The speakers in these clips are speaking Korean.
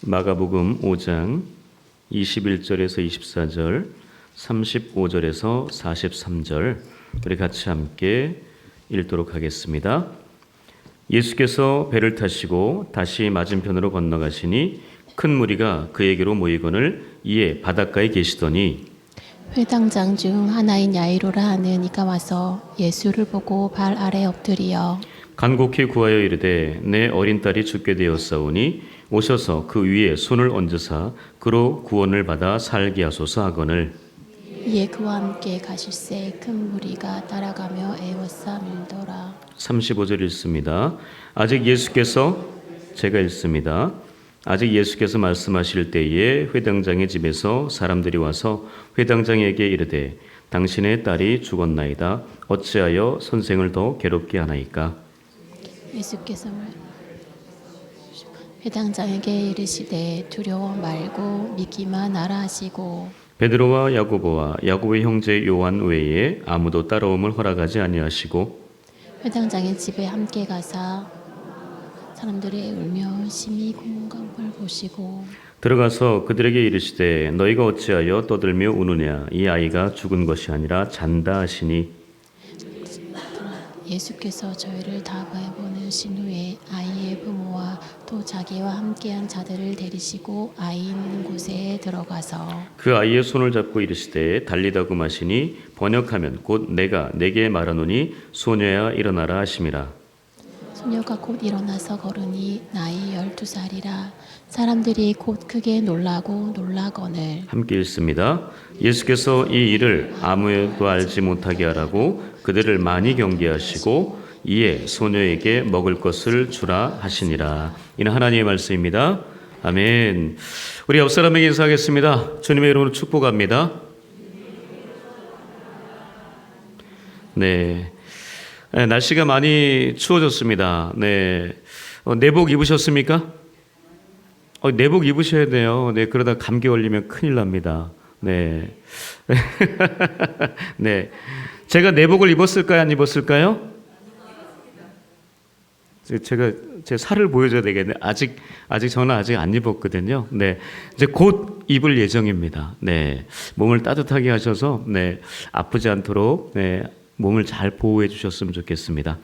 마가복음 5장 21절에서 24절, 35절에서 43절 우리 같이 함께 읽도록 하겠습니다. 예수께서 배를 타시고 다시 맞은편으로 건너가시니 큰 무리가 그에게로 모이거늘 이에 바닷가에 계시더니 회당장 중 하나인 야이로라 하는 이가 와서 예수를 보고 발 아래 엎드리어 간곡히 구하여 이르되 내 어린 딸이 죽게 되었사오니 오셔서 그 위에 손을 얹으사 그로 구원을 받아 살게 하소서 하거늘 이에 그와 함께 가실새 큰 무리가 따라가며 애워싸 밀더라. 35절 읽습니다. 아직 예수께서 말씀하실 때에 회당장의 집에서 사람들이 와서 회당장에게 이르되 당신의 딸이 죽었나이다. 어찌하여 선생을 더 괴롭게 하나이까? 예수께서 회당장에게 이르시되 두려워 말고 믿기만 하라 하시고 베드로와 야고보의 형제 요한 외에 아무도 따라옴을 허락하지 아니하시고 회당장의 집에 함께 가사 사람들이 울며 심히 고문한 걸 보시고 들어가서 그들에게 이르시되 너희가 어찌하여 떠들며 우느냐? 이 아이가 죽은 것이 아니라 잔다 하시니 예수께서 저희를 다 바라보신 후에 아이의 부모와 또 자기와 함께한 자들을 데리시고 아이 있는 곳에 들어가서 그 아이의 손을 잡고 이르시되 달리다고 마시니 번역하면 곧 내가 내게 말하노니 소녀야 일어나라 하심이라. 소녀가 곧 일어나서 걸으니 나이 12살이라 사람들이 곧 크게 놀라거늘 함께 읽습니다. 예수께서 이 일을 아무에도 알지 못하게 하라고 그들을 많이 경계하시고 이에 소녀에게 먹을 것을 주라 하시니라. 이는 하나님의 말씀입니다. 아멘. 우리 옆 사람에게 인사하겠습니다. 주님의 이름으로 축복합니다. 네. 날씨가 많이 추워졌습니다. 네. 내복 입으셨습니까? 내복 입으셔야 돼요. 네. 그러다 감기 걸리면 큰일 납니다. 네. 네. 제가 내복을 입었을까요? 안 입었을까요? 제가 제 살을 보여줘야 되겠네. 저는 아직 안 입었거든요. 네. 이제 곧 입을 예정입니다. 네. 몸을 따뜻하게 하셔서, 네. 아프지 않도록, 네. 몸을 잘 보호해 주셨으면 좋겠습니다.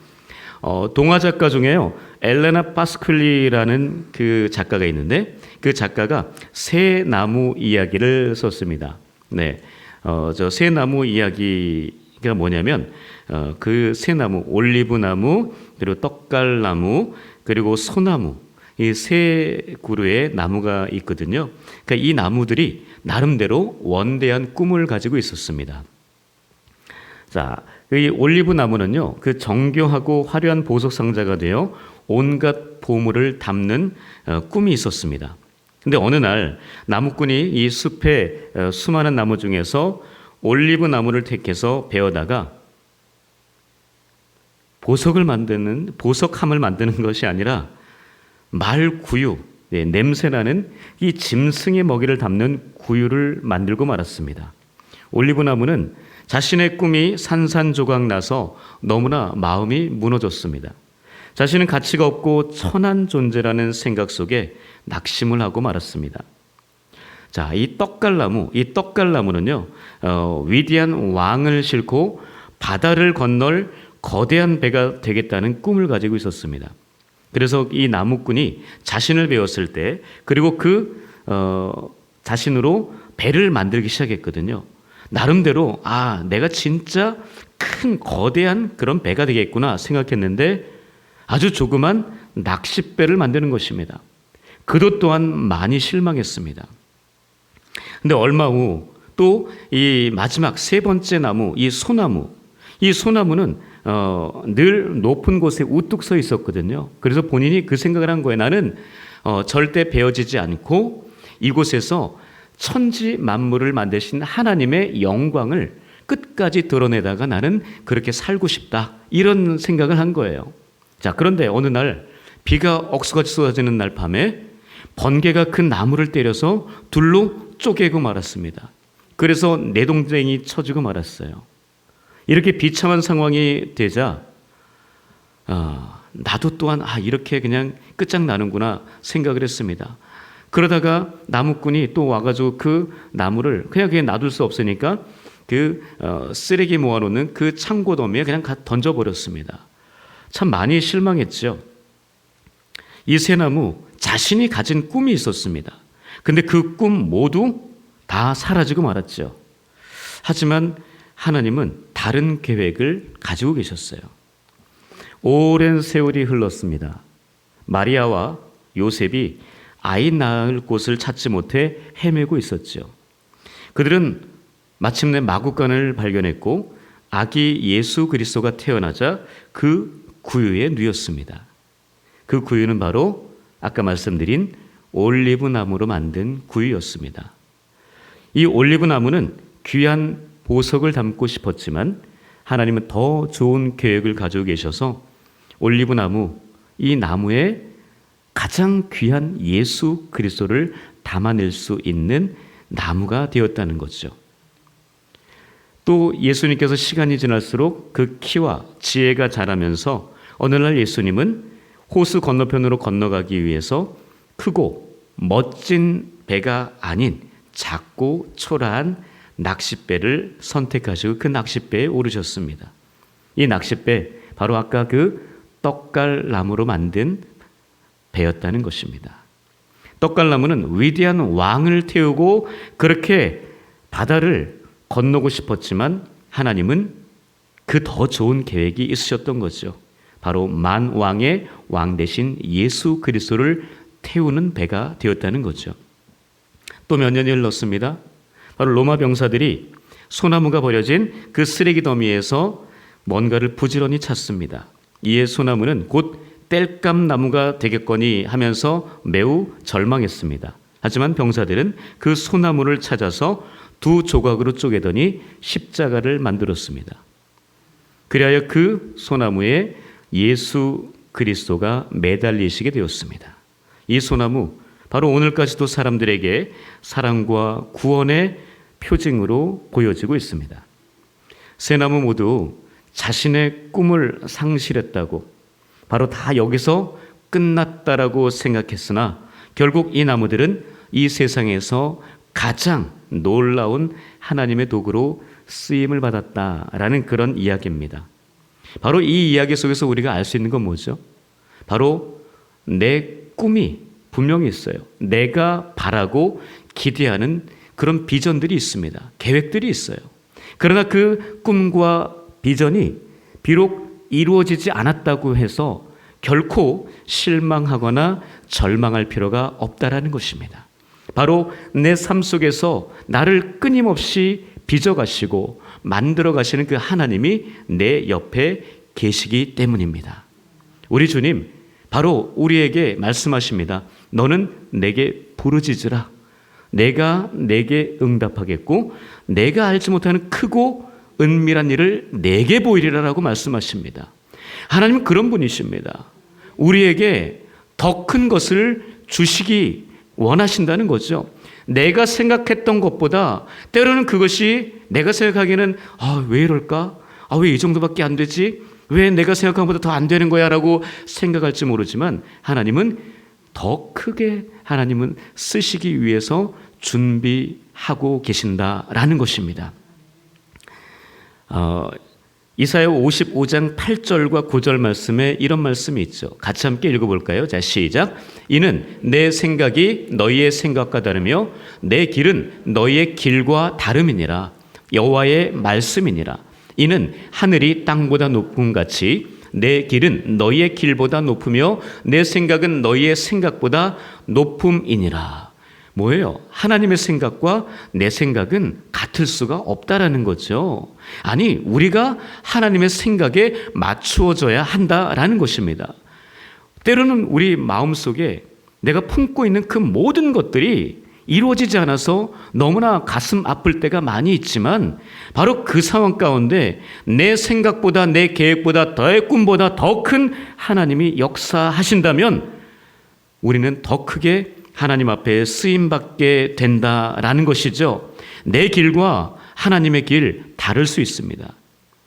동화 작가 중에요. 엘레나 파스클리라는 그 작가가 있는데 그 작가가 새 나무 이야기를 썼습니다. 네. 저 새 나무 이야기가 뭐냐면 그 새 나무, 올리브 나무, 그리고 떡갈나무, 그리고 소나무 이 세 그루의 나무가 있거든요. 그러니까 이 나무들이 나름대로 원대한 꿈을 가지고 있었습니다. 자, 이 올리브 나무는요, 그 정교하고 화려한 보석 상자가 되어 온갖 보물을 담는 꿈이 있었습니다. 근데 어느 날 나무꾼이 이 숲의 수많은 나무 중에서 올리브 나무를 택해서 베어다가 보석함을 만드는 것이 아니라 말구유, 네, 냄새나는 이 짐승의 먹이를 담는 구유를 만들고 말았습니다. 올리브 나무는 자신의 꿈이 산산조각 나서 너무나 마음이 무너졌습니다. 자신은 가치가 없고 천한 존재라는 생각 속에 낙심을 하고 말았습니다. 자, 이 떡갈나무는요, 위대한 왕을 싣고 바다를 건널 거대한 배가 되겠다는 꿈을 가지고 있었습니다. 그래서 이 나무꾼이 자신을 배웠을 때, 그리고 자신으로 배를 만들기 시작했거든요. 나름대로 내가 진짜 큰 거대한 그런 배가 되겠구나 생각했는데 아주 조그만 낚싯배를 만드는 것입니다. 그것 또한 많이 실망했습니다. 근데 얼마 후 또 이 마지막 세 번째 나무, 이 소나무는 늘 높은 곳에 우뚝 서 있었거든요. 그래서 본인이 그 생각을 한 거예요. 나는 절대 베어지지 않고 이곳에서 천지 만물을 만드신 하나님의 영광을 끝까지 드러내다가 나는 그렇게 살고 싶다. 이런 생각을 한 거예요. 자, 그런데 어느 날 비가 억수같이 쏟아지는 날 밤에 번개가 그 나무를 때려서 둘로 쪼개고 말았습니다. 그래서 내동댕이 쳐지고 말았어요. 이렇게 비참한 상황이 되자 나도 또한 이렇게 그냥 끝장나는구나 생각을 했습니다. 그러다가 나무꾼이 또 와가지고 그 나무를 그냥 놔둘 수 없으니까 쓰레기 모아놓는 그 창고 더미에 그냥 던져버렸습니다. 참 많이 실망했죠. 이 세 나무 자신이 가진 꿈이 있었습니다. 근데 그 꿈 모두 다 사라지고 말았죠. 하지만 하나님은 다른 계획을 가지고 계셨어요. 오랜 세월이 흘렀습니다. 마리아와 요셉이 아이 낳을 곳을 찾지 못해 헤매고 있었죠. 그들은 마침내 마구간을 발견했고 아기 예수 그리스도가 태어나자 그 구유에 누였습니다. 그 구유는 바로 아까 말씀드린 올리브 나무로 만든 구유였습니다. 이 올리브 나무는 귀한 보석을 담고 싶었지만 하나님은 더 좋은 계획을 가지고 계셔서 올리브 나무, 이 나무에 가장 귀한 예수 그리스도를 담아낼 수 있는 나무가 되었다는 거죠. 또 예수님께서 시간이 지날수록 그 키와 지혜가 자라면서 어느 날 예수님은 호수 건너편으로 건너가기 위해서 크고 멋진 배가 아닌 작고 초라한 낚싯배를 선택하시고 그 낚싯배에 오르셨습니다. 이 낚싯배 바로 아까 그 떡갈나무로 만든 배였다는 것입니다. 떡갈나무는 위대한 왕을 태우고 그렇게 바다를 건너고 싶었지만 하나님은 그 더 좋은 계획이 있으셨던 거죠. 바로 만왕의 왕 대신 예수 그리스도를 태우는 배가 되었다는 거죠. 또 몇 년이 흘렀습니다. 바로 로마 병사들이 소나무가 버려진 그 쓰레기 더미에서 뭔가를 부지런히 찾습니다. 이에 소나무는 곧 땔감나무가 되겠거니 하면서 매우 절망했습니다. 하지만 병사들은 그 소나무를 찾아서 두 조각으로 쪼개더니 십자가를 만들었습니다. 그리하여 그 소나무에 예수 그리스도가 매달리시게 되었습니다. 이 소나무 바로 오늘까지도 사람들에게 사랑과 구원의 표징으로 보여지고 있습니다. 세 나무 모두 자신의 꿈을 상실했다고 바로 다 여기서 끝났다라고 생각했으나 결국 이 나무들은 이 세상에서 가장 놀라운 하나님의 도구로 쓰임을 받았다라는 그런 이야기입니다. 바로 이 이야기 속에서 우리가 알 수 있는 건 뭐죠? 바로 내 꿈이 분명히 있어요. 내가 바라고 기대하는 그런 비전들이 있습니다. 계획들이 있어요. 그러나 그 꿈과 비전이 비록 이루어지지 않았다고 해서 결코 실망하거나 절망할 필요가 없다라는 것입니다. 바로 내 삶 속에서 나를 끊임없이 빚어가시고 만들어가시는 그 하나님이 내 옆에 계시기 때문입니다. 우리 주님 바로 우리에게 말씀하십니다. 너는 내게 부르짖으라. 내가 내게 응답하겠고 내가 알지 못하는 크고 은밀한 일을 내게 보이리라라고 말씀하십니다. 하나님은 그런 분이십니다. 우리에게 더 큰 것을 주시기 원하신다는 거죠. 내가 생각했던 것보다 때로는 그것이 내가 생각하기에는 왜 이럴까? 왜 이 정도밖에 안 되지? 왜 내가 생각한 것보다 더 안 되는 거야? 라고 생각할지 모르지만 하나님은 더 크게 하나님은 쓰시기 위해서 준비하고 계신다라는 것입니다. 이사야 55장 8절과 9절 말씀에 이런 말씀이 있죠. 같이 함께 읽어볼까요? 자, 시작. 이는 내 생각이 너희의 생각과 다르며 내 길은 너희의 길과 다름이니라. 여호와의 말씀이니라. 이는 하늘이 땅보다 높음 같이 내 길은 너희의 길보다 높으며 내 생각은 너희의 생각보다 높음이니라. 뭐예요? 하나님의 생각과 내 생각은 같을 수가 없다라는 거죠. 아니, 우리가 하나님의 생각에 맞추어져야 한다라는 것입니다. 때로는 우리 마음속에 내가 품고 있는 그 모든 것들이 이루어지지 않아서 너무나 가슴 아플 때가 많이 있지만 바로 그 상황 가운데 내 생각보다 내 계획보다 너의 꿈보다 더 큰 하나님이 역사하신다면 우리는 더 크게 하나님 앞에 쓰임받게 된다라는 것이죠. 내 길과 하나님의 길 다를 수 있습니다.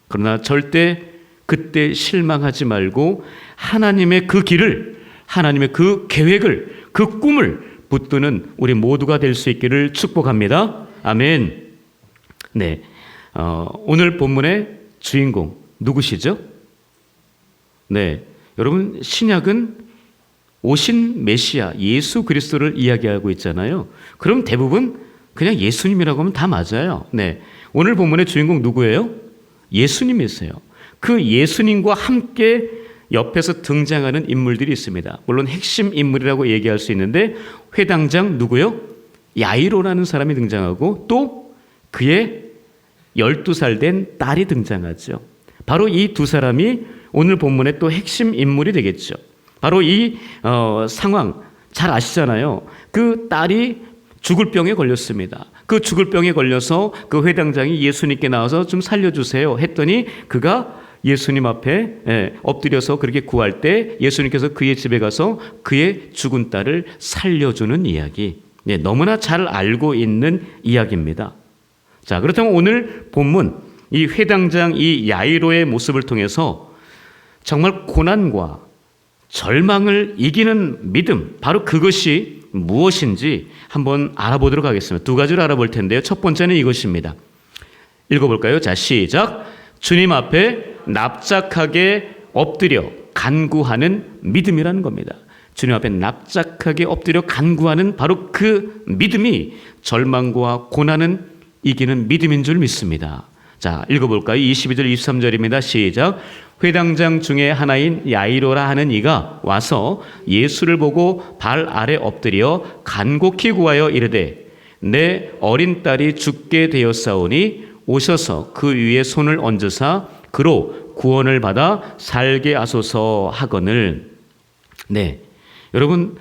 그러나 절대 그때 실망하지 말고 하나님의 그 길을, 하나님의 그 계획을, 그 꿈을 붙드는 우리 모두가 될 수 있기를 축복합니다. 아멘. 네, 오늘 본문의 주인공 누구시죠? 네, 여러분 신약은 오신 메시아 예수 그리스도를 이야기하고 있잖아요. 그럼 대부분 그냥 예수님이라고 하면 다 맞아요. 네, 오늘 본문의 주인공 누구예요? 예수님이세요. 그 예수님과 함께 옆에서 등장하는 인물들이 있습니다. 물론 핵심 인물이라고 얘기할 수 있는데 회당장 누구요? 야이로라는 사람이 등장하고 또 그의 12살 된 딸이 등장하죠. 바로 이 두 사람이 오늘 본문의 또 핵심 인물이 되겠죠. 바로 이 상황 잘 아시잖아요. 그 딸이 죽을 병에 걸렸습니다. 그 죽을 병에 걸려서 그 회당장이 예수님께 나와서 좀 살려주세요 했더니 그가 예수님 앞에 엎드려서 그렇게 구할 때 예수님께서 그의 집에 가서 그의 죽은 딸을 살려주는 이야기. 너무나 잘 알고 있는 이야기입니다. 자, 그렇다면 오늘 본문 이 회당장 이 야이로의 모습을 통해서 정말 고난과 절망을 이기는 믿음, 바로 그것이 무엇인지 한번 알아보도록 하겠습니다. 두 가지를 알아볼 텐데요. 첫 번째는 이것입니다. 읽어볼까요? 자, 시작. 주님 앞에 납작하게 엎드려 간구하는 믿음이라는 겁니다. 주님 앞에 납작하게 엎드려 간구하는 바로 그 믿음이 절망과 고난은 이기는 믿음인 줄 믿습니다. 자, 읽어볼까요? 22절 23절입니다. 시작. 회당장 중에 하나인 야이로라 하는 이가 와서 예수를 보고 발 아래 엎드려 간곡히 구하여 이르되 내 어린 딸이 죽게 되었사오니 오셔서 그 위에 손을 얹으사 그로 구원을 받아 살게 하소서 하거늘. 네, 여러분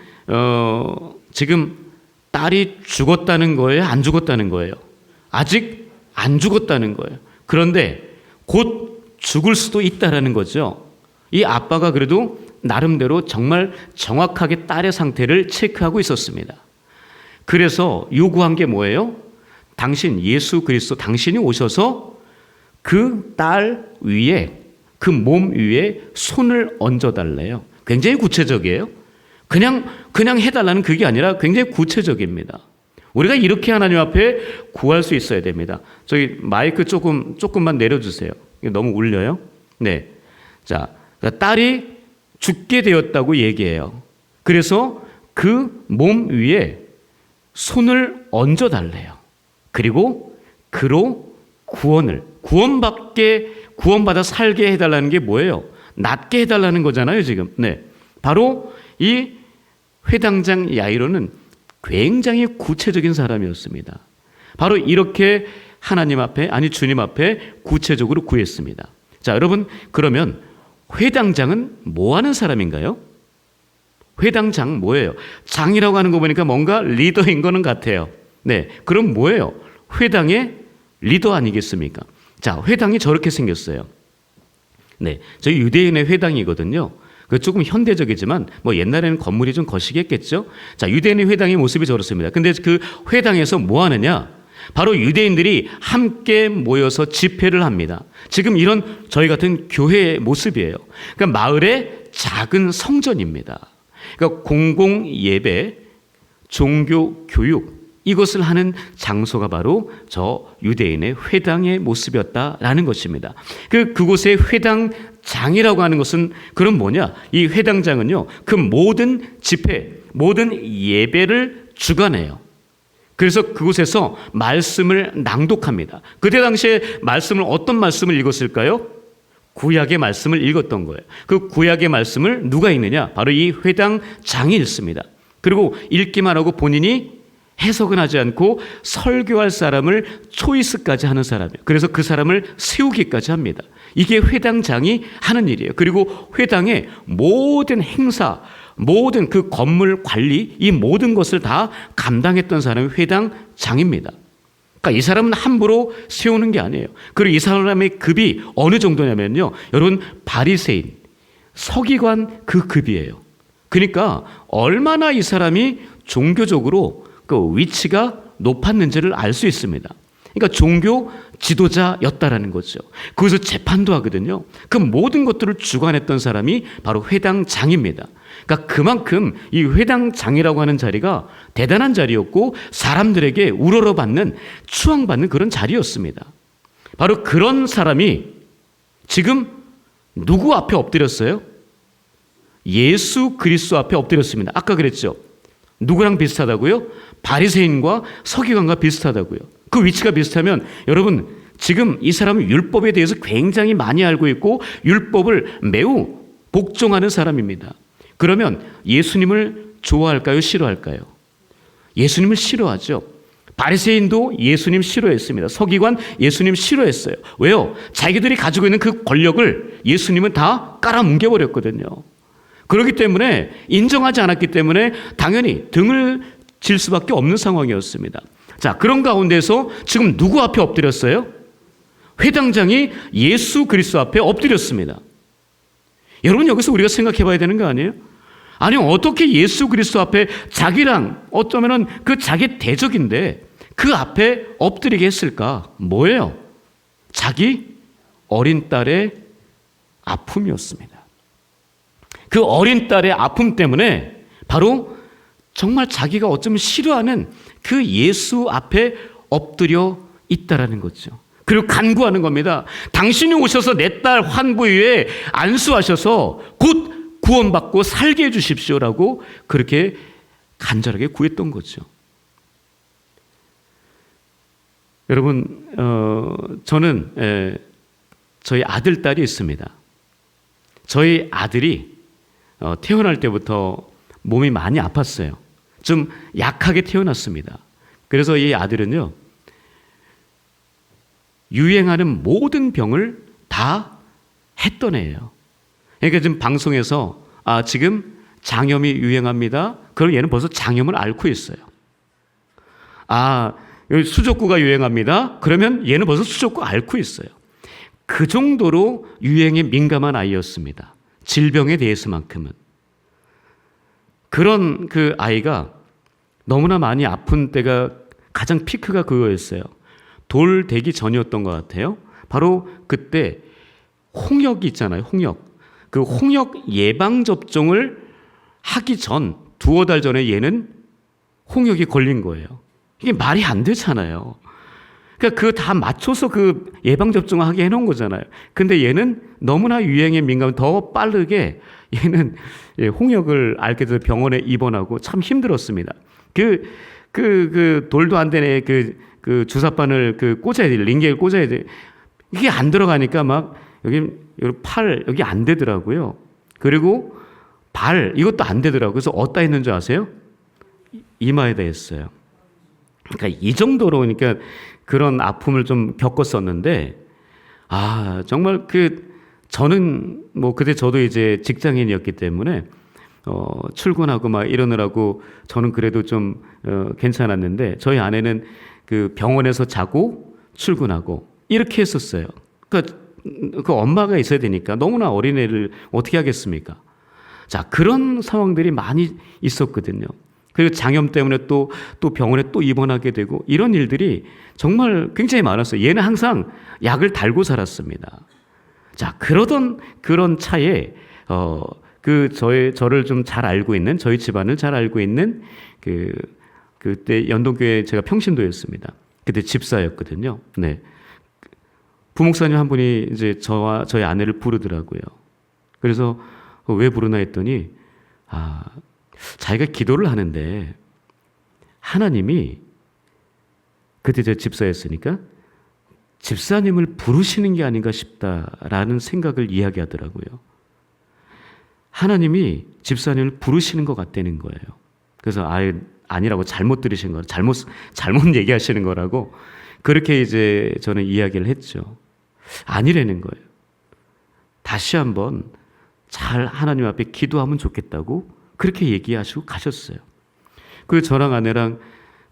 지금 딸이 죽었다는 거예요? 안 죽었다는 거예요? 아직 안 죽었다는 거예요. 그런데 곧 죽을 수도 있다라는 거죠. 이 아빠가 그래도 나름대로 정말 정확하게 딸의 상태를 체크하고 있었습니다. 그래서 요구한 게 뭐예요? 당신 예수 그리스도 당신이 오셔서 그 딸 위에 그 몸 위에 손을 얹어달래요. 굉장히 구체적이에요. 그냥 해달라는 그게 아니라 굉장히 구체적입니다. 우리가 이렇게 하나님 앞에 구할 수 있어야 됩니다. 저기 마이크 조금만 내려주세요. 너무 울려요. 네, 자, 딸이 죽게 되었다고 얘기해요. 그래서 그 몸 위에 손을 얹어달래요. 그리고 그로 구원받아 살게 해달라는 게 뭐예요? 낫게 해달라는 거잖아요, 지금. 네, 바로 이 회당장 야이로는 굉장히 구체적인 사람이었습니다. 바로 이렇게 하나님 앞에, 아니 주님 앞에 구체적으로 구했습니다. 자, 여러분, 그러면 회당장은 뭐 하는 사람인가요? 회당장 뭐예요? 장이라고 하는 거 보니까 뭔가 리더인 거는 같아요. 네, 그럼 뭐예요? 회당의 리더 아니겠습니까? 자, 회당이 저렇게 생겼어요. 네, 저희 유대인의 회당이거든요. 그 조금 현대적이지만 뭐 옛날에는 건물이 좀 거시기했겠죠. 자, 유대인의 회당의 모습이 저렇습니다. 근데 그 회당에서 뭐 하느냐? 바로 유대인들이 함께 모여서 집회를 합니다. 지금 이런 저희 같은 교회의 모습이에요. 그러니까 마을의 작은 성전입니다. 그러니까 공공 예배, 종교 교육 이것을 하는 장소가 바로 저 유대인의 회당의 모습이었다라는 것입니다. 그곳의 회당장이라고 하는 것은 그럼 뭐냐? 이 회당장은요, 그 모든 집회, 모든 예배를 주관해요. 그래서 그곳에서 말씀을 낭독합니다. 그때 당시에 말씀을 어떤 말씀을 읽었을까요? 구약의 말씀을 읽었던 거예요. 그 구약의 말씀을 누가 읽느냐? 바로 이 회당장이 읽습니다. 그리고 읽기만 하고 본인이 해석은 하지 않고 설교할 사람을 초이스까지 하는 사람이에요. 그래서 그 사람을 세우기까지 합니다. 이게 회당장이 하는 일이에요. 그리고 회당의 모든 행사, 모든 그 건물 관리, 이 모든 것을 다 감당했던 사람이 회당장입니다. 그러니까 이 사람은 함부로 세우는 게 아니에요. 그리고 이 사람의 급이 어느 정도냐면요, 여러분, 바리새인, 서기관 그 급이에요. 그러니까 얼마나 이 사람이 종교적으로 그 위치가 높았는지를 알 수 있습니다. 그러니까 종교 지도자였다라는 거죠. 거기서 재판도 하거든요. 그 모든 것들을 주관했던 사람이 바로 회당장입니다. 그러니까 그만큼 이 회당장이라고 하는 자리가 대단한 자리였고 사람들에게 우러러받는 추앙받는 그런 자리였습니다. 바로 그런 사람이 지금 누구 앞에 엎드렸어요? 예수 그리스도 앞에 엎드렸습니다. 아까 그랬죠. 누구랑 비슷하다고요? 바리새인과 서기관과 비슷하다고요. 그 위치가 비슷하면 여러분 지금 이 사람은 율법에 대해서 굉장히 많이 알고 있고 율법을 매우 복종하는 사람입니다. 그러면 예수님을 좋아할까요? 싫어할까요? 예수님을 싫어하죠. 바리새인도 예수님 싫어했습니다. 서기관 예수님 싫어했어요. 왜요? 자기들이 가지고 있는 그 권력을 예수님은 다 깔아뭉개버렸거든요. 그렇기 때문에 인정하지 않았기 때문에 당연히 등을 질 수밖에 없는 상황이었습니다. 자, 그런 가운데서 지금 누구 앞에 엎드렸어요? 회당장이 예수 그리스도 앞에 엎드렸습니다. 여러분 여기서 우리가 생각해 봐야 되는 거 아니에요? 아니 어떻게 예수 그리스도 앞에 자기랑 어쩌면은 그 자기 대적인데 그 앞에 엎드리게 했을까? 뭐예요? 자기 어린 딸의 아픔이었습니다. 그 어린 딸의 아픔 때문에 바로 정말 자기가 어쩌면 싫어하는 그 예수 앞에 엎드려 있다라는 거죠. 그리고 간구하는 겁니다. 당신이 오셔서 내 딸 환부 위에 안수하셔서 곧 구원받고 살게 해주십시오라고 그렇게 간절하게 구했던 거죠. 여러분, 저는 저희 아들, 딸이 있습니다. 저희 아들이 태어날 때부터 몸이 많이 아팠어요. 좀 약하게 태어났습니다. 그래서 이 아들은요, 유행하는 모든 병을 다 했던 애예요. 그러니까 지금 방송에서 지금 장염이 유행합니다. 그럼 얘는 벌써 장염을 앓고 있어요. 여기 수족구가 유행합니다. 그러면 얘는 벌써 수족구 앓고 있어요. 그 정도로 유행에 민감한 아이였습니다. 질병에 대해서만큼은. 그런 그 아이가 너무나 많이 아픈 때가 가장 피크가 그거였어요. 돌 되기 전이었던 것 같아요. 바로 그때 홍역이 있잖아요. 홍역. 그 홍역 예방접종을 하기 전 두어 달 전에 얘는 홍역이 걸린 거예요. 이게 말이 안 되잖아요. 그러니까 그거 다 맞춰서 그 예방접종을 하게 해놓은 거잖아요. 근데 얘는 너무나 유행에 민감해 더 빠르게 얘는 홍역을 앓게 돼서 병원에 입원하고 참 힘들었습니다. 그 돌도 안 되네. 그 주사바늘 꽂아야 돼. 링겔 꽂아야 돼. 이게 안 들어가니까 막 여기 팔 여기 안 되더라고요. 그리고 발 이것도 안 되더라고요. 그래서 어디다 했는 줄 아세요? 이마에다 했어요. 그러니까 이 정도로 그러니까 그런 아픔을 좀 겪었었는데 정말 저는 뭐 그때 저도 이제 직장인이었기 때문에 출근하고 막 이러느라고 저는 그래도 좀 괜찮았는데 저희 아내는 그 병원에서 자고 출근하고 이렇게 했었어요. 그러니까 그 엄마가 있어야 되니까 너무나 어린애를 어떻게 하겠습니까? 자, 그런 상황들이 많이 있었거든요. 그리고 장염 때문에 또 병원에 또 입원하게 되고 이런 일들이 정말 굉장히 많았어요. 얘는 항상 약을 달고 살았습니다. 자, 그러던 그런 차에 저를 좀 잘 알고 있는 저희 집안을 잘 알고 있는 그때 연동교회 제가 평신도였습니다. 그때 집사였거든요. 네. 부목사님 한 분이 이제 저와 저희 아내를 부르더라고요. 그래서 왜 부르나 했더니 자기가 기도를 하는데 하나님이 그때 저 집사였으니까 집사님을 부르시는 게 아닌가 싶다라는 생각을 이야기하더라고요. 하나님이 집사님을 부르시는 것 같다는 거예요. 그래서 아니라고 잘못 들으신 거라 잘못 얘기하시는 거라고 그렇게 이제 저는 이야기를 했죠. 아니라는 거예요. 다시 한번 잘 하나님 앞에 기도하면 좋겠다고 그렇게 얘기하시고 가셨어요. 그리고 저랑 아내랑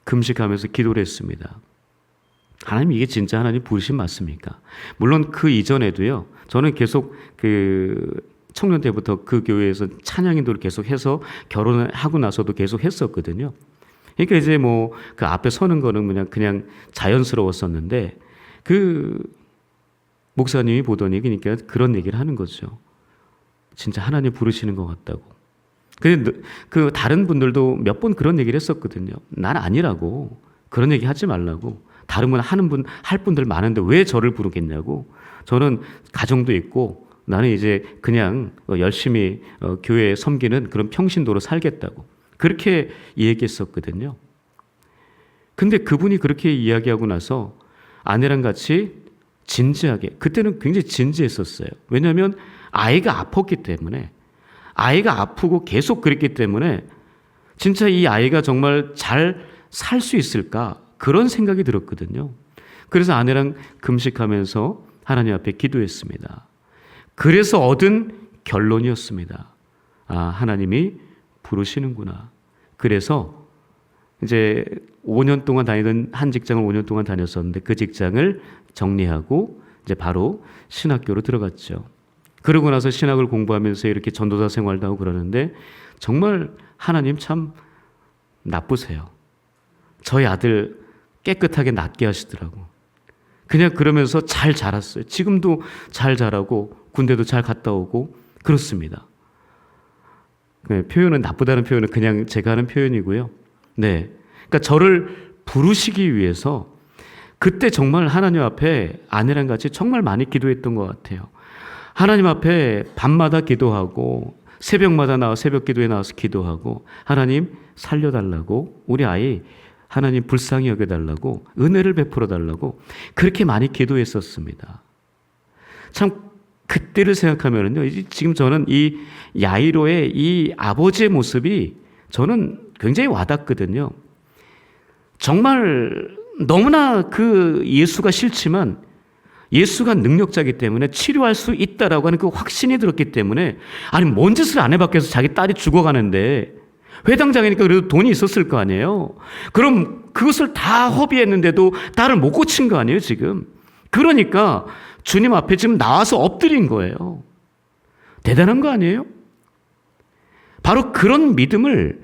금식하면서 기도를 했습니다. 하나님 이게 진짜 하나님 부르심 맞습니까? 물론 그 이전에도요. 저는 계속 청년 때부터 그 교회에서 찬양 인도를 계속 해서 결혼을 하고 나서도 계속 했었거든요. 그러니까 이제 뭐 그 앞에 서는 거는 그냥 자연스러웠었는데 그 목사님이 보더니 그러니까 그런 얘기를 하는 거죠. 진짜 하나님 부르시는 것 같다고. 근데 그 다른 분들도 몇 번 그런 얘기를 했었거든요. 난 아니라고. 그런 얘기 하지 말라고. 다른 분 할 분들 많은데 왜 저를 부르겠냐고. 저는 가정도 있고 나는 이제 그냥 열심히 교회에 섬기는 그런 평신도로 살겠다고. 그렇게 얘기했었거든요. 근데 그분이 그렇게 이야기하고 나서 아내랑 같이 진지하게, 그때는 굉장히 진지했었어요. 왜냐하면 아이가 아팠기 때문에, 아이가 아프고 계속 그랬기 때문에 진짜 이 아이가 정말 잘 살 수 있을까? 그런 생각이 들었거든요. 그래서 아내랑 금식하면서 하나님 앞에 기도했습니다. 그래서 얻은 결론이었습니다. 아, 하나님이 부르시는구나. 그래서 이제 5년 동안 다니던 한 직장을 5년 동안 다녔었는데 그 직장을 정리하고 이제 바로 신학교로 들어갔죠. 그러고 나서 신학을 공부하면서 이렇게 전도사 생활도 하고 그러는데 정말 하나님 참 나쁘세요. 저희 아들 깨끗하게 낫게 하시더라고. 그냥 그러면서 잘 자랐어요. 지금도 잘 자라고 군대도 잘 갔다 오고 그렇습니다. 표현은 나쁘다는 표현은 그냥 제가 하는 표현이고요. 네, 그러니까 저를 부르시기 위해서 그때 정말 하나님 앞에 아내랑 같이 정말 많이 기도했던 것 같아요. 하나님 앞에 밤마다 기도하고 새벽마다 새벽 기도에 나와서 기도하고 하나님 살려달라고 우리 아이 하나님 불쌍히 여겨달라고 은혜를 베풀어 달라고 그렇게 많이 기도했었습니다. 참 그때를 생각하면요, 지금 저는 이 야이로의 이 아버지의 모습이 저는 굉장히 와닿거든요. 정말 너무나 그 예수가 싫지만 예수가 능력자이기 때문에 치료할 수 있다라고 하는 그 확신이 들었기 때문에 아니 뭔 짓을 안 해봤겠어. 자기 딸이 죽어가는데 회당장이니까 그래도 돈이 있었을 거 아니에요. 그럼 그것을 다 허비했는데도 딸을 못 고친 거 아니에요 지금. 그러니까 주님 앞에 지금 나와서 엎드린 거예요. 대단한 거 아니에요? 바로 그런 믿음을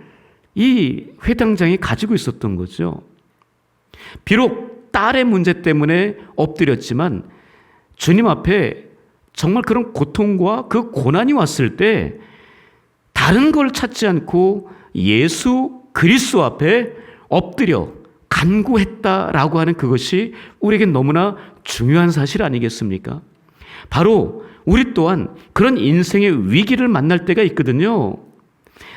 이 회당장이 가지고 있었던 거죠. 비록 딸의 문제 때문에 엎드렸지만 주님 앞에 정말 그런 고통과 그 고난이 왔을 때 다른 걸 찾지 않고 예수 그리스도 앞에 엎드려 간구했다라고 하는 그것이 우리에겐 너무나 중요한 사실 아니겠습니까? 바로 우리 또한 그런 인생의 위기를 만날 때가 있거든요.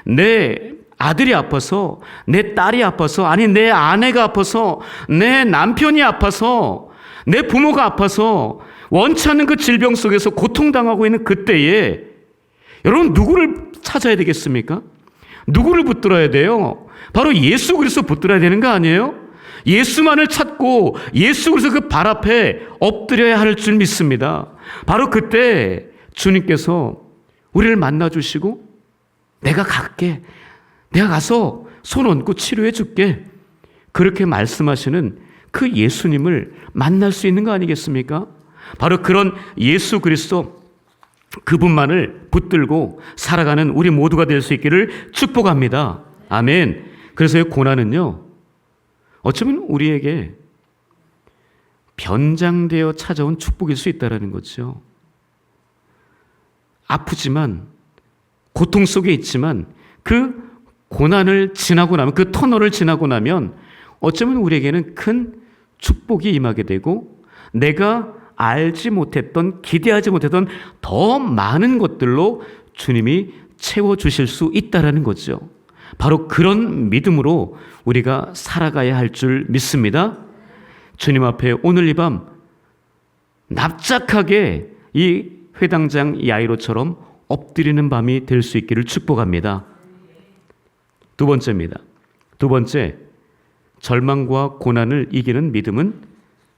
내 아들이 아파서, 내 딸이 아파서, 아니 내 아내가 아파서, 내 남편이 아파서, 내 부모가 아파서 원치 않는 그 질병 속에서 고통당하고 있는 그때에 여러분 누구를 찾아야 되겠습니까? 누구를 붙들어야 돼요? 바로 예수 그리스도 붙들어야 되는 거 아니에요? 예수만을 찾고 예수 그리스도 그 발 앞에 엎드려야 할 줄 믿습니다. 바로 그때 주님께서 우리를 만나주시고 내가 갈게. 내가 가서 손 얹고 치료해 줄게. 그렇게 말씀하시는 그 예수님을 만날 수 있는 거 아니겠습니까? 바로 그런 예수 그리스도 그분만을 붙들고 살아가는 우리 모두가 될 수 있기를 축복합니다. 아멘. 그래서 이 고난은요, 어쩌면 우리에게 변장되어 찾아온 축복일 수 있다는 거죠. 아프지만, 고통 속에 있지만 그 고난을 지나고 나면, 그 터널을 지나고 나면 어쩌면 우리에게는 큰 축복이 임하게 되고 내가 알지 못했던, 기대하지 못했던 더 많은 것들로 주님이 채워주실 수 있다는 거죠. 바로 그런 믿음으로 우리가 살아가야 할 줄 믿습니다. 주님 앞에 오늘 이 밤 납작하게 이 회당장 야이로처럼 엎드리는 밤이 될 수 있기를 축복합니다. 두 번째입니다. 두 번째, 절망과 고난을 이기는 믿음은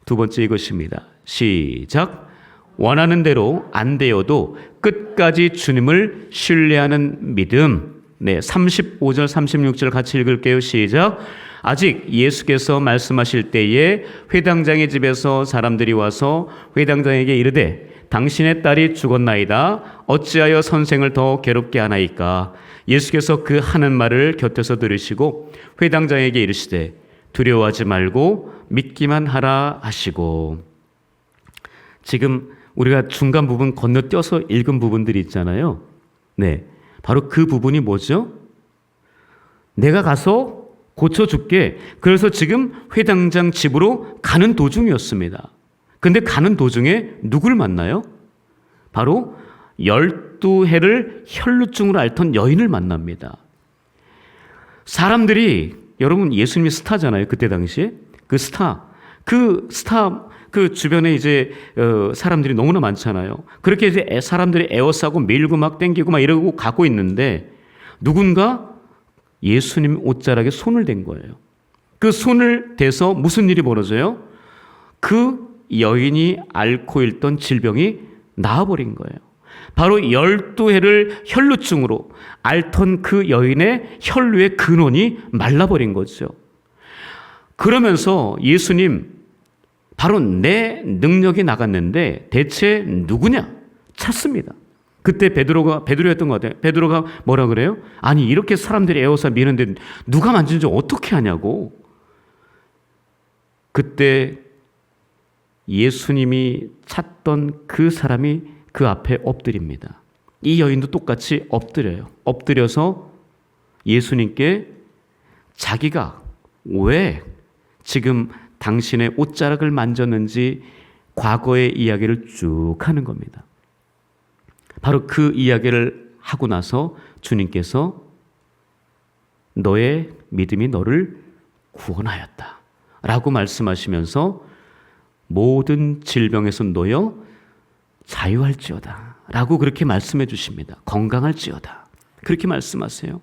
두 번째 이것입니다. 시작. 원하는 대로 안 되어도 끝까지 주님을 신뢰하는 믿음. 네, 35절 36절 같이 읽을게요. 시작. 아직 예수께서 말씀하실 때에 회당장의 집에서 사람들이 와서 회당장에게 이르되 당신의 딸이 죽었나이다. 어찌하여 선생을 더 괴롭게 하나이까? 예수께서 그 하는 말을 곁에서 들으시고 회당장에게 이르시되 두려워하지 말고 믿기만 하라 하시고. 지금 우리가 중간 부분 건너뛰어서 읽은 부분들이 있잖아요. 네, 바로 그 부분이 뭐죠? 내가 가서 고쳐줄게. 그래서 지금 회당장 집으로 가는 도중이었습니다. 근데 가는 도중에 누굴 만나요? 바로 12해를 혈루증으로 앓던 여인을 만납니다. 사람들이, 여러분 예수님이 스타잖아요. 그때 당시에. 그 스타, 그 주변에 이제 사람들이 너무나 많잖아요. 그렇게 이제 사람들이 에워싸고 밀고 막 땡기고 막 이러고 가고 있는데 누군가 예수님 옷자락에 손을 댄 거예요. 그 손을 대서 무슨 일이 벌어져요? 그 여인이 앓고 있던 질병이 나아버린 거예요. 바로 12해를 혈루증으로 앓던 그 여인의 혈루의 근원이 말라버린 거죠. 그러면서 예수님, 바로 내 능력이 나갔는데 대체 누구냐? 찾습니다. 그때 베드로였던 것 같아요. 베드로가 뭐라 그래요? 아니, 이렇게 사람들이 에워싸 미는데 누가 만진지 어떻게 하냐고. 그때 예수님이 찾던 그 사람이 그 앞에 엎드립니다. 이 여인도 똑같이 엎드려요. 엎드려서 예수님께 자기가 왜 지금 당신의 옷자락을 만졌는지 과거의 이야기를 쭉 하는 겁니다. 바로 그 이야기를 하고 나서 주님께서 너의 믿음이 너를 구원하였다 라고 말씀하시면서 모든 질병에서 놓여 자유할지어다 라고 그렇게 말씀해 주십니다. 건강할지어다 그렇게 말씀하세요.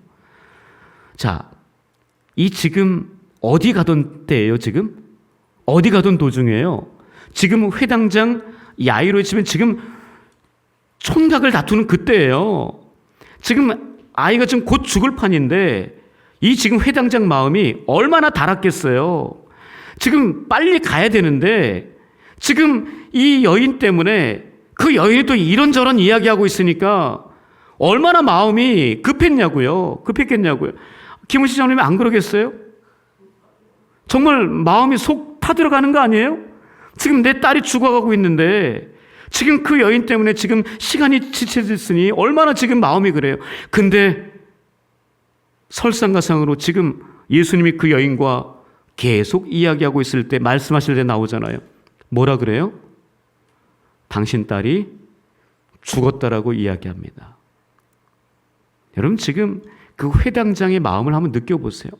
자, 이 지금 어디 가던 때예요? 지금 어디 가던 도중이에요. 지금 회당장 야이로의 집에 지금 촌각을 다투는 그때예요. 지금 아이가 지금 곧 죽을 판인데 이 지금 회당장 마음이 얼마나 달았겠어요. 지금 빨리 가야 되는데 지금 이 여인 때문에 그 여인이 또 이런저런 이야기하고 있으니까 얼마나 마음이 급했겠냐고요. 김은희 장로님이 안 그러겠어요? 정말 마음이 속 타들어가는 거 아니에요? 지금 내 딸이 죽어가고 있는데 지금 그 여인 때문에 지금 시간이 지체됐으니 얼마나 지금 마음이 그래요. 근데 설상가상으로 지금 예수님이 그 여인과 계속 이야기하고 있을 때 말씀하실 때 나오잖아요. 뭐라 그래요? 당신 딸이 죽었다라고 이야기합니다. 여러분 지금 그 회당장의 마음을 한번 느껴보세요.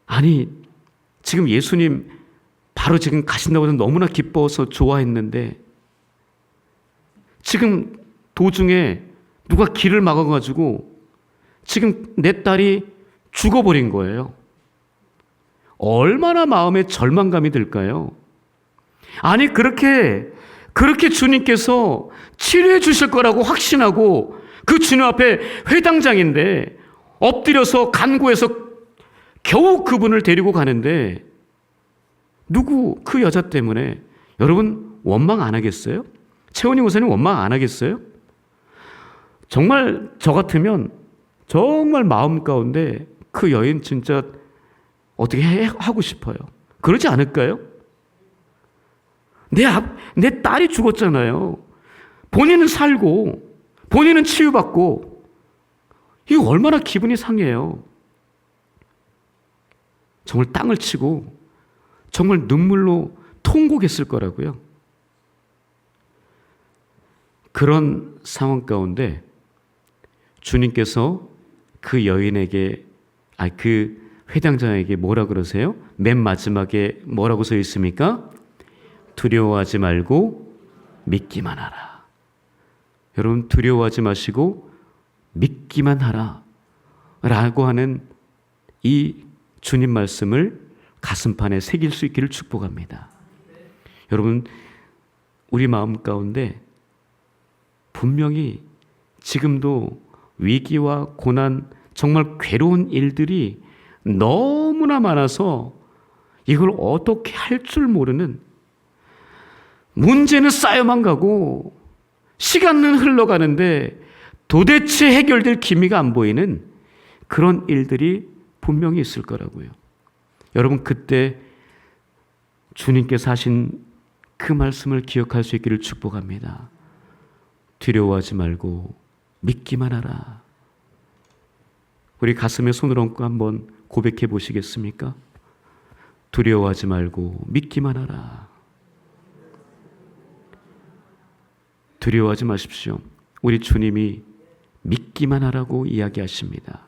아니 지금 예수님 바로 지금 가신다고 해서 너무나 기뻐서 좋아했는데 지금 도중에 누가 길을 막아가지고 지금 내 딸이 죽어버린 거예요. 얼마나 마음에 절망감이 들까요? 아니 그렇게 주님께서 치료해 주실 거라고 확신하고 그 주님 앞에 회당장인데 엎드려서 간구해서 겨우 그분을 데리고 가는데 누구 그 여자 때문에 여러분 원망 안 하겠어요? 최원희 목사님 원망 안 하겠어요? 정말 저 같으면 정말 마음 가운데 그 여인 진짜 어떻게 하고 싶어요. 그러지 않을까요? 내 딸이 죽었잖아요. 본인은 살고 본인은 치유받고 이거 얼마나 기분이 상해요. 정말 땅을 치고 정말 눈물로 통곡했을 거라고요. 그런 상황 가운데 주님께서 그 여인에게 그 회당장에게 뭐라 그러세요? 맨 마지막에 뭐라고 써 있습니까? 두려워하지 말고 믿기만 하라. 여러분 두려워하지 마시고 믿기만 하라 라고 하는 이 주님 말씀을 가슴판에 새길 수 있기를 축복합니다. 여러분 우리 마음 가운데 분명히 지금도 위기와 고난 정말 괴로운 일들이 너무나 많아서 이걸 어떻게 할 줄 모르는 문제는 쌓여만 가고 시간은 흘러가는데 도대체 해결될 기미가 안 보이는 그런 일들이 분명히 있을 거라고요. 여러분 그때 주님께서 하신 그 말씀을 기억할 수 있기를 축복합니다. 두려워하지 말고 믿기만 하라. 우리 가슴에 손을 얹고 한번 고백해 보시겠습니까? 두려워하지 말고 믿기만 하라. 두려워하지 마십시오. 우리 주님이 믿기만 하라고 이야기하십니다.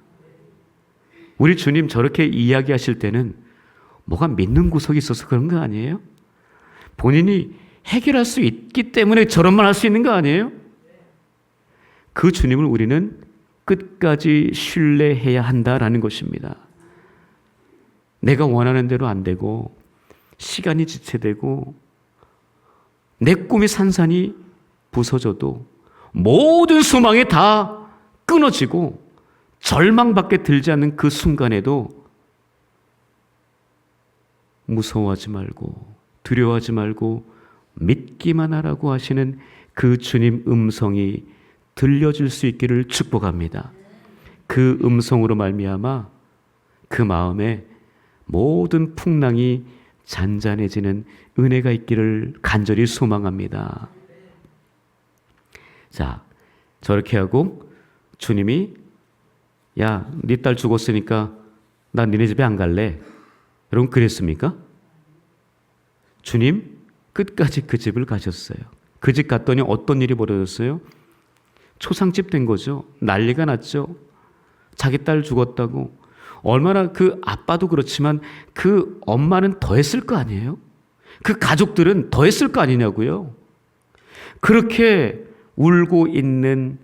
우리 주님 저렇게 이야기하실 때는 뭐가 믿는 구석이 있어서 그런 거 아니에요? 본인이 해결할 수 있기 때문에 저런 말 할 수 있는 거 아니에요? 그 주님을 우리는 끝까지 신뢰해야 한다라는 것입니다. 내가 원하는 대로 안 되고 시간이 지체되고 내 꿈이 산산이 부서져도 모든 소망이 다 끊어지고 절망밖에 들지 않는 그 순간에도 무서워하지 말고 두려워하지 말고 믿기만 하라고 하시는 그 주님 음성이 들려질 수 있기를 축복합니다. 그 음성으로 말미암아 그 마음에 모든 풍랑이 잔잔해지는 은혜가 있기를 간절히 소망합니다. 자, 저렇게 하고 주님이 야, 네 딸 죽었으니까 나 니네 집에 안 갈래. 여러분 그랬습니까? 주님 끝까지 그 집을 가셨어요. 그 집 갔더니 어떤 일이 벌어졌어요? 초상집 된 거죠. 난리가 났죠. 자기 딸 죽었다고. 얼마나 그 아빠도 그렇지만 그 엄마는 더 했을 거 아니에요? 그 가족들은 더 했을 거 아니냐고요. 그렇게 울고 있는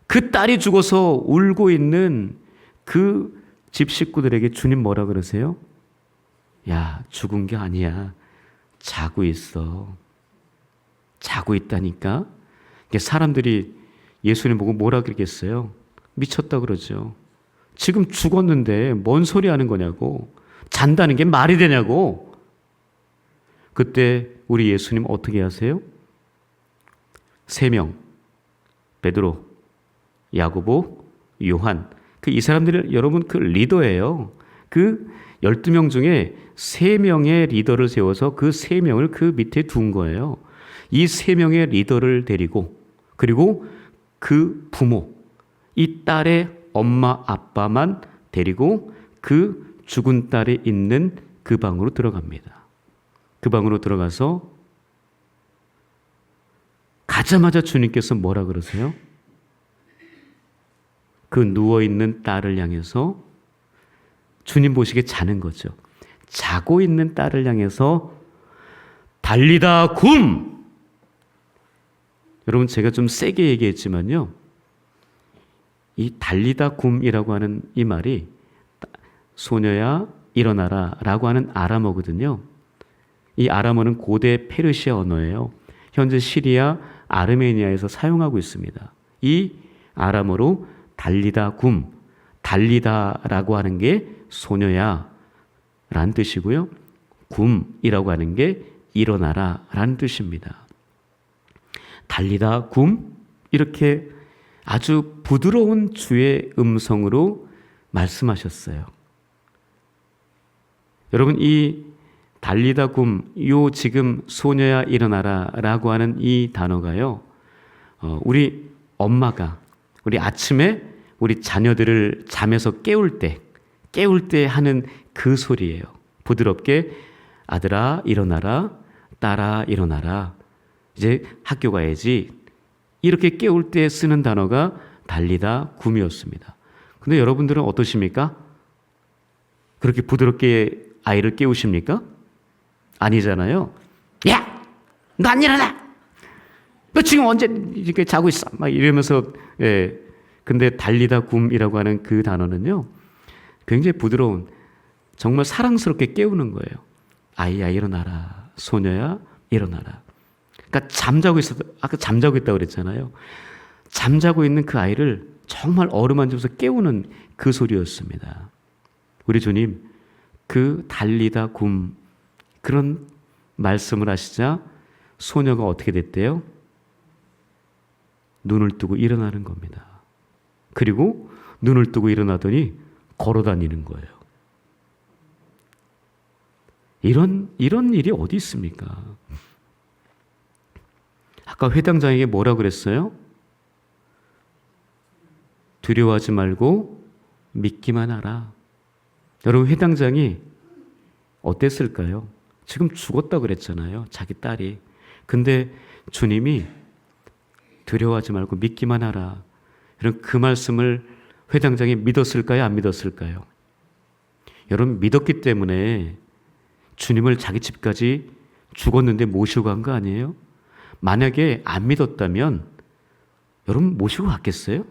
그 딸이 죽어서 울고 있는 그 집 식구들에게 주님 뭐라 그러세요? 야, 죽은 게 아니야. 자고 있어. 자고 있다니까. 사람들이 예수님 보고 뭐라 그러겠어요? 미쳤다 그러죠. 지금 죽었는데 뭔 소리 하는 거냐고. 잔다는 게 말이 되냐고. 그때 우리 예수님 어떻게 하세요? 3명, 베드로, 야고보, 요한. 이 사람들이 여러분 그 리더예요. 그 12명 중에 3명의 리더를 세워서 그 3명을 그 밑에 둔 거예요. 이 3명의 리더를 데리고 그리고 그 부모, 이 딸의 엄마 아빠만 데리고 그 죽은 딸이 있는 그 방으로 들어갑니다. 그 방으로 들어가서 가자마자 주님께서 뭐라 그러세요? 그 누워있는 딸을 향해서 주님 보시기에 자는 거죠. 자고 있는 딸을 향해서 달리다 굼! 여러분 제가 좀 세게 얘기했지만요. 이 달리다 굼이라고 하는 이 말이 소녀야 일어나라 라고 하는 아람어거든요. 이 아람어는 고대 페르시아 언어예요. 현재 시리아 아르메니아에서 사용하고 있습니다. 이 아람어로 달리다 굼, 달리다라고 하는 게 소녀야 라는 뜻이고요. 굼이라고 하는 게 일어나라 라는 뜻입니다. 달리다 굼, 이렇게 아주 부드러운 주의 음성으로 말씀하셨어요. 여러분 이 달리다 굼, 요 지금 소녀야 일어나라 라고 하는 이 단어가요. 우리 엄마가 우리 아침에 우리 자녀들을 잠에서 깨울 때 하는 그 소리예요. 부드럽게 아들아 일어나라, 딸아 일어나라, 이제 학교 가야지. 이렇게 깨울 때 쓰는 단어가 달리다 굼이었습니다. 근데 여러분들은 어떠십니까? 그렇게 부드럽게 아이를 깨우십니까? 아니잖아요. 야! 너 안 일어나! 너 지금 언제 이렇게 자고 있어? 막 이러면서, 예. 근데 달리다 굼이라고 하는 그 단어는요, 굉장히 부드러운, 정말 사랑스럽게 깨우는 거예요. 아이야, 일어나라. 소녀야, 일어나라. 그러니까 잠자고 있어도, 아까 잠자고 있다고 그랬잖아요. 잠자고 있는 그 아이를 정말 어루만지면서 깨우는 그 소리였습니다. 우리 주님, 그 달리다 굼, 그런 말씀을 하시자 소녀가 어떻게 됐대요? 눈을 뜨고 일어나는 겁니다. 그리고 눈을 뜨고 일어나더니 걸어 다니는 거예요. 이런 일이 어디 있습니까? 아까 회당장에게 뭐라 그랬어요? 두려워하지 말고 믿기만 하라. 여러분, 회당장이 어땠을까요? 지금 죽었다 그랬잖아요. 자기 딸이. 근데 주님이 두려워하지 말고 믿기만 하라. 이런 그 말씀을 회당장이 믿었을까요? 안 믿었을까요? 여러분, 믿었기 때문에 주님을 자기 집까지 죽었는데 모시고 간 거 아니에요? 만약에 안 믿었다면 여러분 모시고 갔겠어요?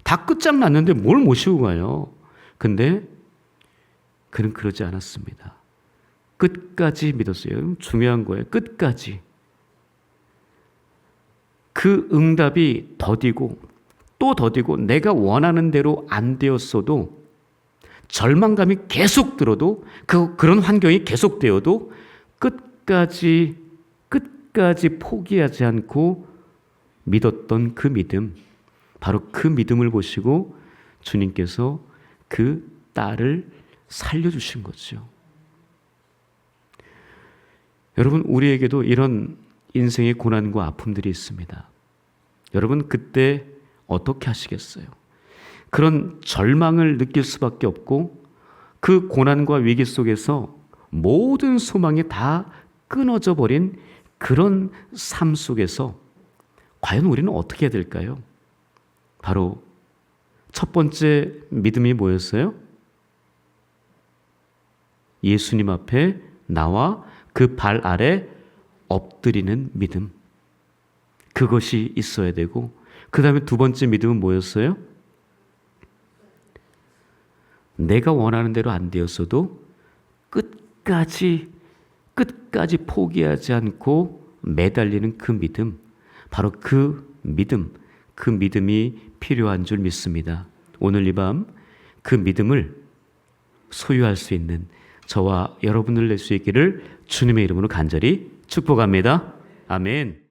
다 끝장났는데 뭘 모시고 가요? 근데 그는 그러지 않았습니다. 끝까지 믿었어요. 중요한 거예요. 끝까지. 그 응답이 더디고 또 더디고 내가 원하는 대로 안 되었어도, 절망감이 계속 들어도, 그런 환경이 계속되어도 끝까지 포기하지 않고 믿었던 그 믿음, 바로 그 믿음을 보시고 주님께서 그 딸을 살려주신 거죠. 여러분, 우리에게도 이런 인생의 고난과 아픔들이 있습니다. 여러분, 그때 어떻게 하시겠어요? 그런 절망을 느낄 수밖에 없고 그 고난과 위기 속에서 모든 소망이 다 끊어져 버린 그런 삶 속에서 과연 우리는 어떻게 해야 될까요? 바로 첫 번째 믿음이 뭐였어요? 예수님 앞에 나와 그 발 아래 엎드리는 믿음. 그것이 있어야 되고, 그 다음에 두 번째 믿음은 뭐였어요? 내가 원하는 대로 안 되었어도 끝까지 포기하지 않고 매달리는 그 믿음, 바로 그 믿음이 필요한 줄 믿습니다. 오늘 이 밤 그 믿음을 소유할 수 있는 저와 여러분을 낼 수 있기를 주님의 이름으로 간절히 축복합니다. 아멘.